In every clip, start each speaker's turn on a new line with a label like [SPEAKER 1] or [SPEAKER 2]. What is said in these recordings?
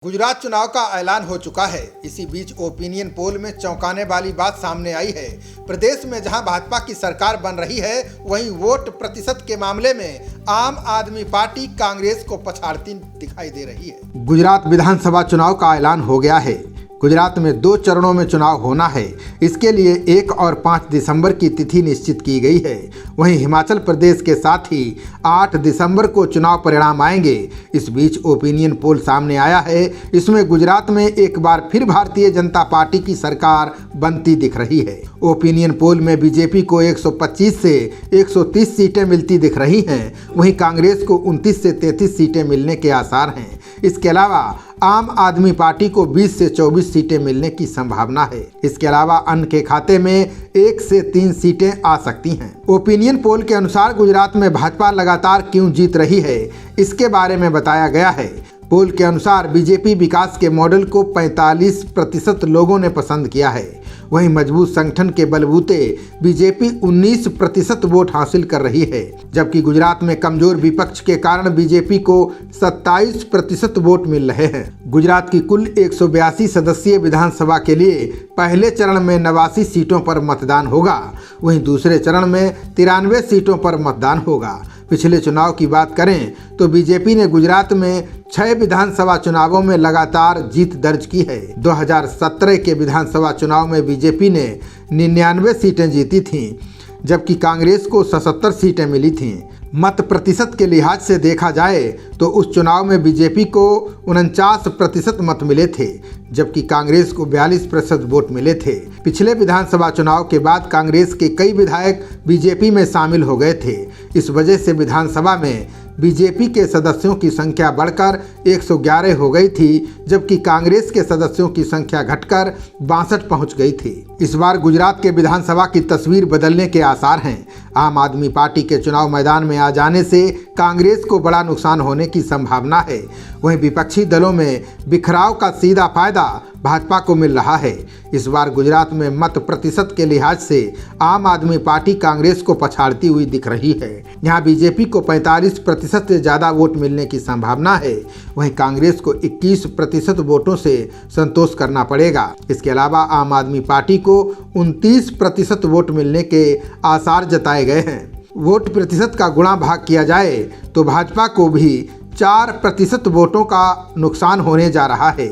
[SPEAKER 1] गुजरात चुनाव का ऐलान हो चुका है। इसी बीच ओपिनियन पोल में चौंकाने वाली बात सामने आई है। प्रदेश में जहां भाजपा की सरकार बन रही है, वहीं वोट प्रतिशत के मामले में आम आदमी पार्टी कांग्रेस को पछाड़ती दिखाई दे रही है। गुजरात विधानसभा चुनाव का ऐलान हो गया है। गुजरात में 2 चरणों में चुनाव होना है। इसके लिए 1 और 5 दिसंबर की तिथि निश्चित की गई है। वहीं हिमाचल प्रदेश के साथ ही 8 दिसंबर को चुनाव परिणाम आएंगे। इस बीच ओपिनियन पोल सामने आया है। इसमें गुजरात में एक बार फिर भारतीय जनता पार्टी की सरकार बनती दिख रही है। ओपिनियन पोल में बीजेपी को 125 से 130 सीटें मिलती दिख रही हैं। वहीं कांग्रेस को 29 से 33 सीटें मिलने के आसार हैं। इसके अलावा आम आदमी पार्टी को 20 से 24 सीटें मिलने की संभावना है। इसके अलावा अन्य के खाते में 1 से 3 सीटें आ सकती हैं। ओपिनियन पोल के अनुसार गुजरात में भाजपा लगातार क्यों जीत रही है, इसके बारे में बताया गया है। पोल के अनुसार बीजेपी विकास के मॉडल को 45% लोगों ने पसंद किया है। वहीं मजबूत संगठन के बलबूते बीजेपी 19% वोट हासिल कर रही है, जबकि गुजरात में कमजोर विपक्ष के कारण बीजेपी को 27% वोट मिल रहे हैं। गुजरात की कुल 182 सदस्यीय विधानसभा के लिए पहले चरण में 89 सीटों पर मतदान होगा। वहीं दूसरे चरण में 93 सीटों पर मतदान होगा। पिछले चुनाव की बात करें तो बीजेपी ने गुजरात में 6 विधानसभा चुनावों में लगातार जीत दर्ज की है। 2017 के विधानसभा चुनाव में बीजेपी ने 99 सीटें जीती थीं, जबकि कांग्रेस को 77 सीटें मिली थीं। मत प्रतिशत के लिहाज से देखा जाए तो उस चुनाव में बीजेपी को 49% मत मिले थे, जबकि कांग्रेस को 42% वोट मिले थे। पिछले विधानसभा चुनाव के बाद कांग्रेस के कई विधायक बीजेपी में शामिल हो गए थे। इस वजह से विधानसभा में बीजेपी के सदस्यों की संख्या बढ़कर 111 हो गई थी, जबकि कांग्रेस के सदस्यों की संख्या घटकर 62 पहुंच गई थी। इस बार गुजरात के विधानसभा की तस्वीर बदलने के आसार हैं। आम आदमी पार्टी के चुनाव मैदान में आ जाने से कांग्रेस को बड़ा नुकसान होने की संभावना है। वहीं विपक्षी दलों में बिखराव का सीधा फायदा भाजपा को मिल रहा है। इस बार गुजरात में मत प्रतिशत के लिहाज से आम आदमी पार्टी कांग्रेस को पछाड़ती हुई दिख रही है। यहाँ बीजेपी को 45% से ज़्यादा वोट मिलने की संभावना है। वहीं कांग्रेस को 21% वोटों से संतोष करना पड़ेगा। इसके अलावा आम आदमी पार्टी को 29% वोट मिलने के आसार जताए गए हैं। वोट प्रतिशत का गुणा भाग किया जाए तो भाजपा को भी 4% वोटों का नुकसान होने जा रहा है।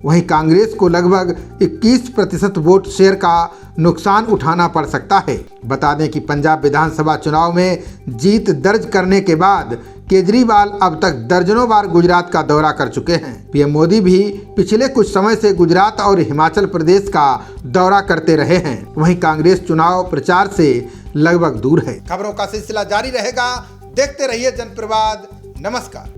[SPEAKER 1] वहीं कांग्रेस को लगभग 21% वोट शेयर का नुकसान उठाना पड़ सकता है। बता दें कि पंजाब विधानसभा चुनाव में जीत दर्ज करने के बाद केजरीवाल अब तक दर्जनों बार गुजरात का दौरा कर चुके हैं। पीएम मोदी भी पिछले कुछ समय से गुजरात और हिमाचल प्रदेश का दौरा करते रहे हैं। वहीं कांग्रेस चुनाव प्रचार से लगभग दूर है। खबरों का सिलसिला जारी रहेगा। देखते रहिए जनप्रवाद। नमस्कार।